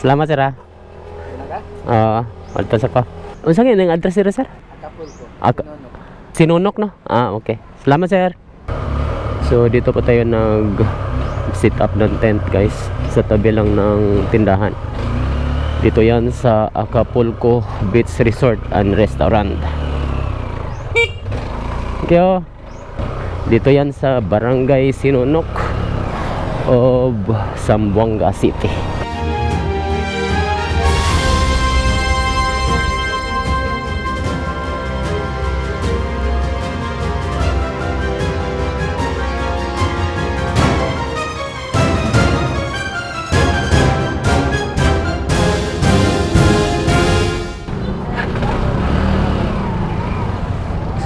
salamat sir ha. Oo, waltas ako. Unsa nga yung address sir? Sinunok no? Okay. Salamat sir. So dito po tayo nag sit up ng tent guys, sa tabi lang ng tindahan. Dito yan sa Acapulco Beach Resort and Restaurant. Okay, dito yan sa Barangay Sinunok of Zamboanga City.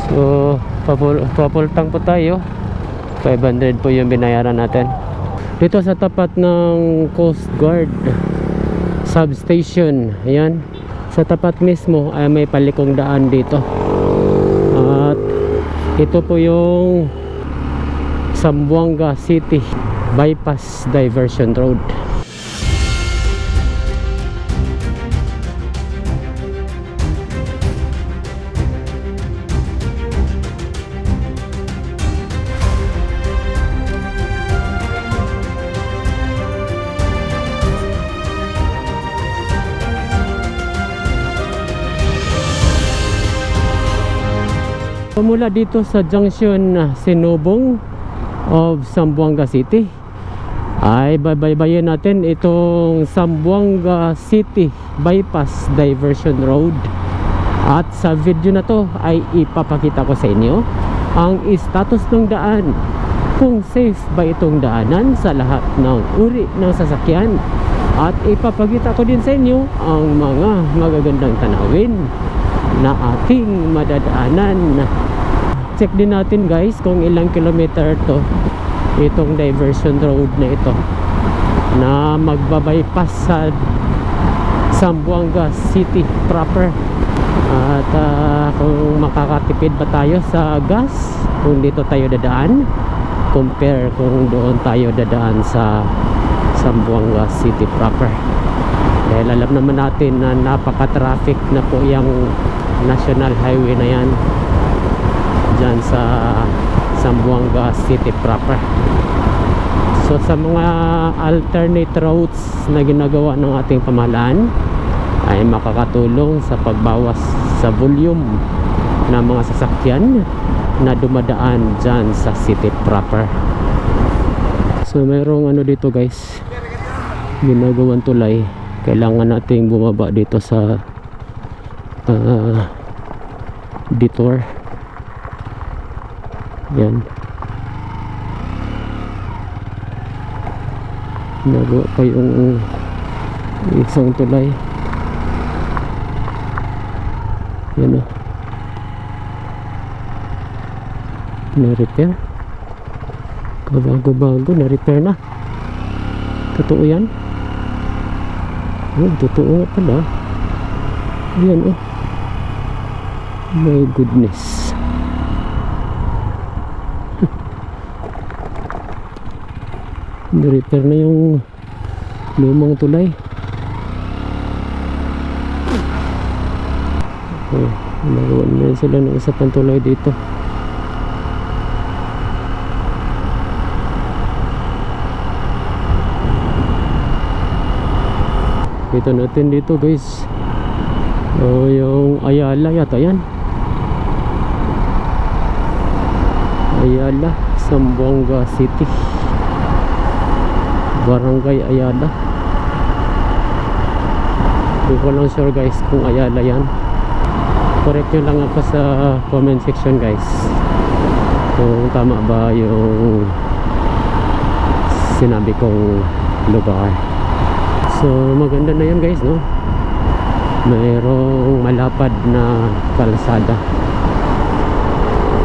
So, papultang po tayo. 500 po yung binayaran natin. Dito sa tapat ng Coast Guard substation. Ayan. Sa tapat mismo ay may palikong daan dito. At ito po yung Zamboanga City Bypass Diversion Road. Mula dito sa junction Sinubong of Zamboanga City ay babaybayin natin itong Zamboanga City Bypass Diversion Road. At sa video na to ay ipapakita ko sa inyo ang status ng daan, kung safe ba itong daanan sa lahat ng uri ng sasakyan. At ipapakita ko din sa inyo ang mga magagandang tanawin na ating madadaanan. Check din natin guys kung ilang kilometer to itong diversion road na ito na magbabypass sa Zamboanga City proper. At kung makakatipid ba tayo sa gas kung dito tayo dadaan compare kung doon tayo dadaan sa Zamboanga City proper. Dahil alam naman natin na napaka-traffic na po yung national highway na yan dyan sa Zamboanga City proper. So sa mga alternate routes na ginagawa ng ating pamahalaan ay makakatulong sa pagbawas sa volume ng mga sasakyan na dumadaan dyan sa city proper. So mayroong ano dito guys, ginagawang tulay. Kailangan nating bumaba dito sa detour. Yan. Nagawa pa yung isang tulay. Yan o. Na-repair. Kabago-bago. Na-repair na. Totoo yan. Oh, totoo nga pala. Yan o. My goodness. Na-repair na yung lumang tulay. Nagawa na sila ng isa pang tulay dito. Kita natin dito guys, yung Ayala yata yan. Ayala, Zamboanga City, Barangay Ayala. Hindi ko lang sure guys kung Ayala yan. Correct nyo lang ako sa comment section guys kung tama ba yung sinabi kong lugar. So maganda na yan guys, no? Mayroong malapad na kalsada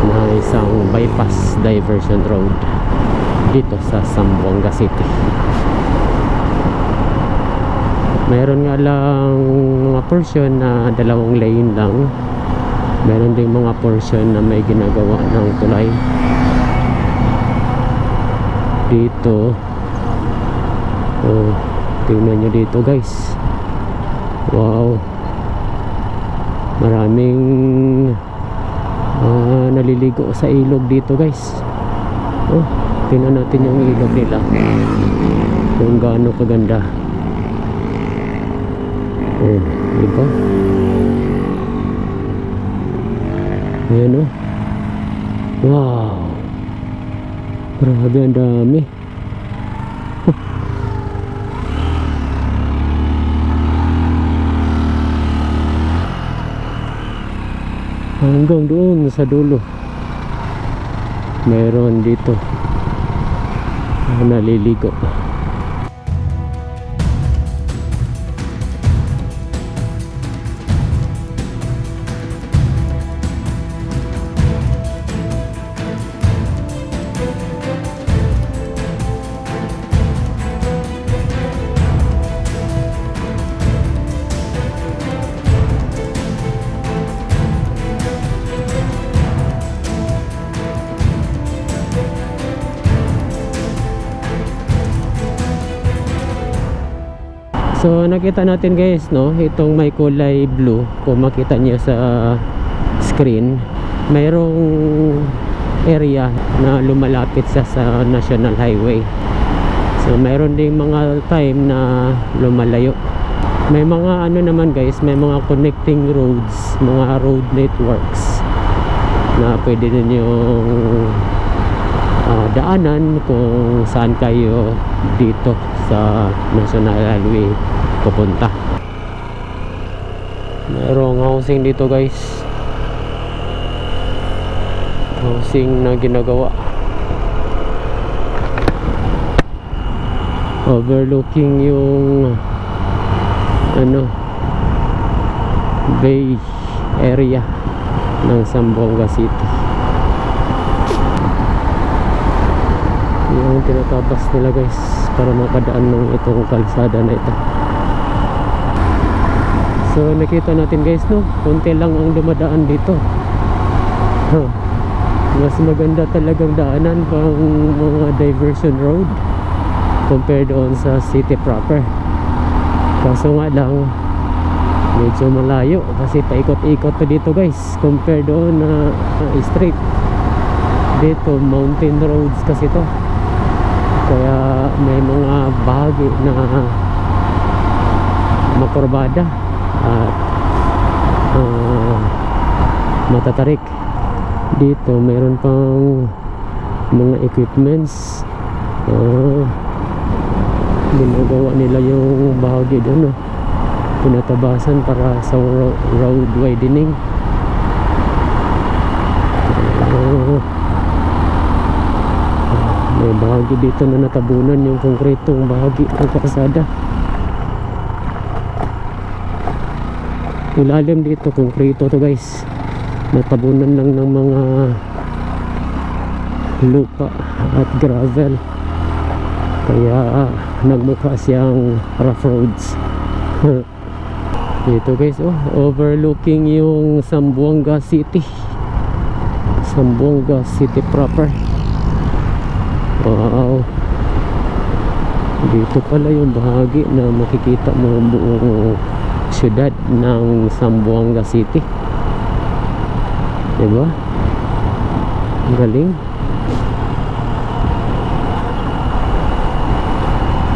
na isang bypass diversion road dito sa Zamboanga City. Mayroon nga lang mga portion na 2 lane lang. Mayroon ding mga portion na may ginagawa ng tulay dito. Tingnan nyo dito guys. Wow, maraming naliligo sa ilog dito guys. Oh, tingnan natin yung ilog nila kung gaano kaganda. Oh, diba? Ayan oh. Wow, grabe, ang dami. Hanggang doon sa dulo mayroon dito naliligo. So nakita natin guys, no, itong may kulay blue, kung makita niyo sa screen, mayroong area na lumalapit sa National Highway. So mayroon ding mga time na lumalayo. May mga ano naman guys, may mga connecting roads, mga road networks na pwede ninyong daanan kung saan kayo dito sa National Highway pupunta. Mayroong housing dito guys, housing na ginagawa, overlooking yung ano, bay area ng Zamboanga City. Yung tinatabas nila guys para makadaan ng itong kalsada na ito. So nakita natin guys, no, konti lang ang dumadaan dito. Mas maganda talagang daanan pang mga diversion road compared doon sa city proper. Kaso nga lang medyo malayo kasi paikot-ikot to dito guys compared doon na straight. Dito mountain roads kasi to, kaya may mga bahagi na makurbada at matatarik. Dito mayroon pang mga equipments, ginagawa nila yung bahagi doon, tinatabasan para sa road widening. May bahagi dito na natabunan yung konkretong bahagi ng kalsada. Ilalim dito konkreto to guys, natabunan lang ng mga lupa at gravel, kaya nagmukha siyang rough roads. Dito guys, oh, overlooking yung Zamboanga City, Zamboanga City proper. Wow, dito pala yung bahagi na makikita mo ang buong syudad ng Zamboanga City, diba? Ang galing.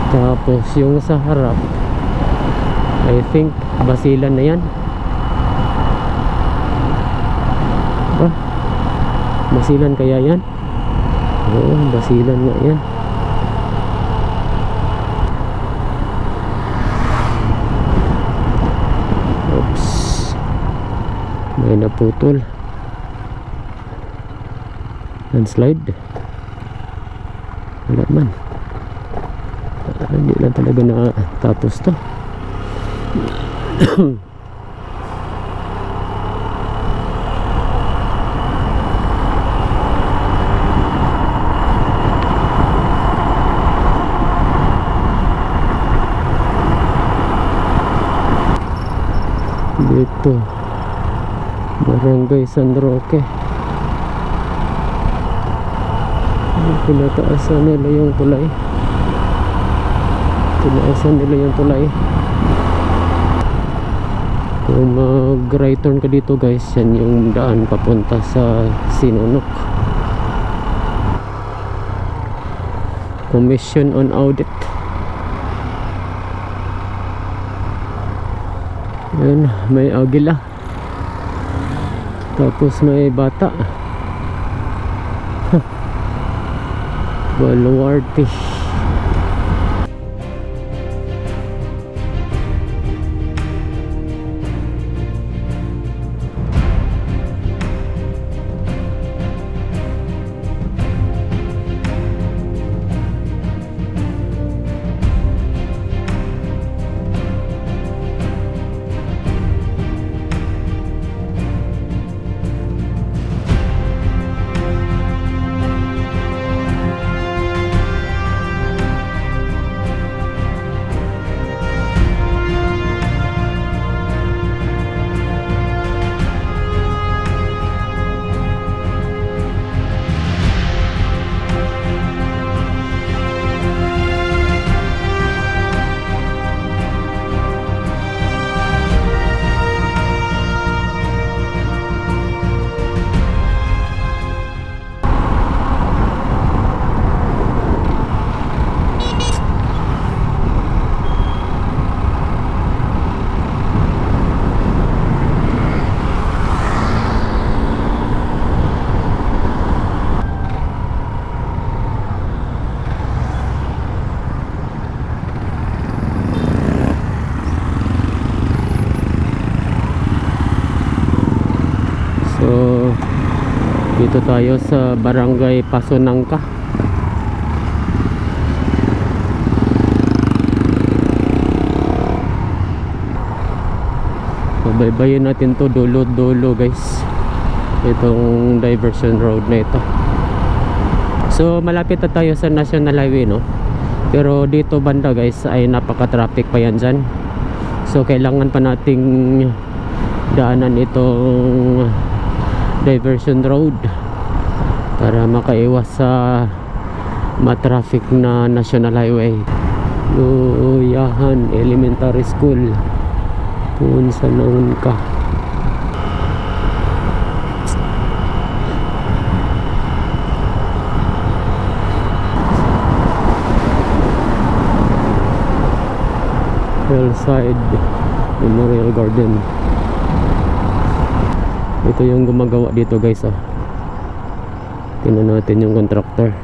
Tapos yung sa harap, I think basilan na yan. Basilan kaya yan? Oo, basilan nga yan. Oops, may naputol. Landslide. Wala man. Hindi lang talaga natapos to. Dito Barangay San Roque, pinataasan nila yung kulay. Tinaasan nila yung tulay. Kung mag-right turn ka dito guys, yan yung daan papunta sa Sinunok. Commission on Audit. Yan, may agila. Tapos may bata. Baluarte. So dito tayo sa Barangay Pasonangka. Baybayin natin to dulo-dulo guys, itong diversion road na ito. So malapit na tayo sa National Highway, no? Pero dito banda guys ay napaka-traffic pa yan dyan. So kailangan pa nating daanan itong diversion road para makaiwas sa matraffic na National Highway. Luyahan Elementary School, Punsanangka. Hillside Memorial Garden. Ito yung gumagawa dito guys, oh. Tingnan natin yung contractor.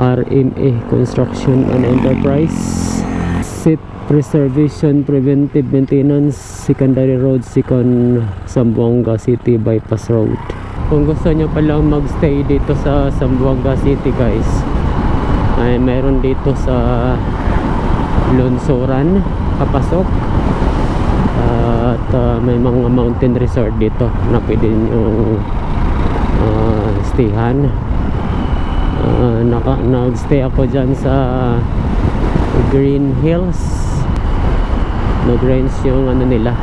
RMA Construction and Enterprise. Site Preservation Preventive Maintenance, Secondary Road, Second Zamboanga City Bypass Road. Kung gusto nyo palang magstay dito sa Zamboanga City guys, ay meron dito sa Lunsoran papasok, at may mga mountain resort dito na pwede nyo stayhan. Nag-stay ako dyan sa Green Hills. Nag-range yung ano nila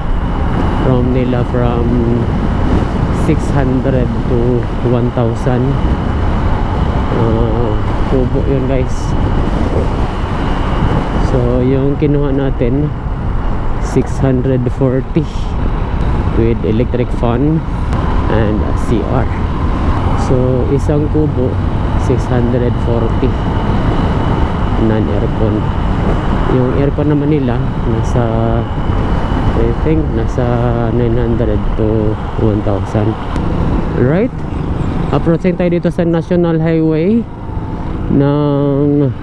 from 600 to 1,000 kubo yun guys. So yung kinuha natin 640 with electric fan and a CR. So isang kubo 640 non-aircon. Yung aircon naman nila nasa, I think nasa 900 to 1,000. Right, approaching tayo dito sa National Highway ng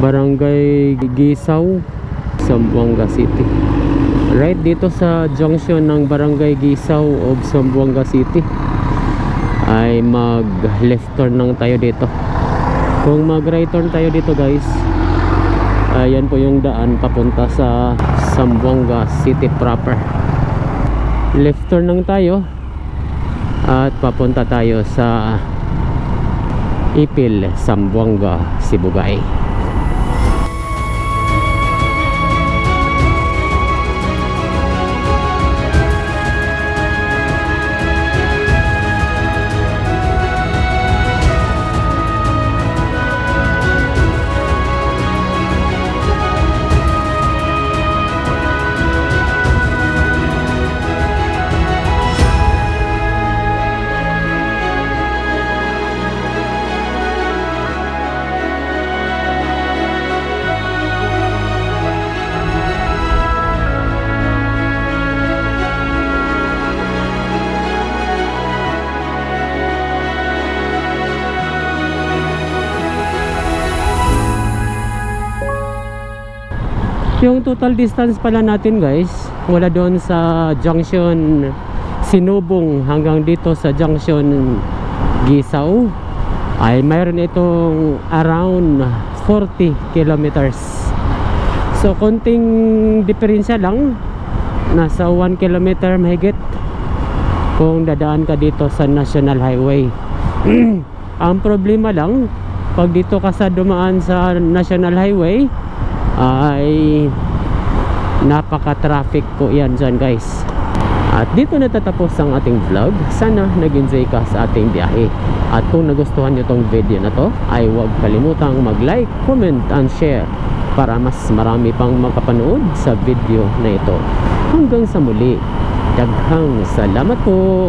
Barangay Gisaw, Zamboanga City. Right dito sa junction ng Barangay Gisaw of Zamboanga City ay mag left turn lang tayo dito. Kung mag right turn tayo dito guys, ayan po yung daan papunta sa Zamboanga City proper. Left turn lang tayo at papunta tayo sa Ipil, Zamboanga, Sibugay. Yung total distance pala natin guys, mula doon sa junction Sinubong hanggang dito sa junction Gisao, ay mayroon itong around 40 kilometers. So konting diferensya lang, nasa 1 kilometer mahigit kung dadaan ka dito sa National Highway. Ang problema lang, pag dito ka sa dumaan sa National Highway, ay napaka-traffic po yan dyan guys. At dito natatapos ang ating vlog. Sana nag-enjoy ka sa ating biyahe. At kung nagustuhan nyo tong video na to, ay huwag kalimutang mag-like, comment, and share para mas marami pang makapanood sa video na ito. Hanggang sa muli, daghang salamat po.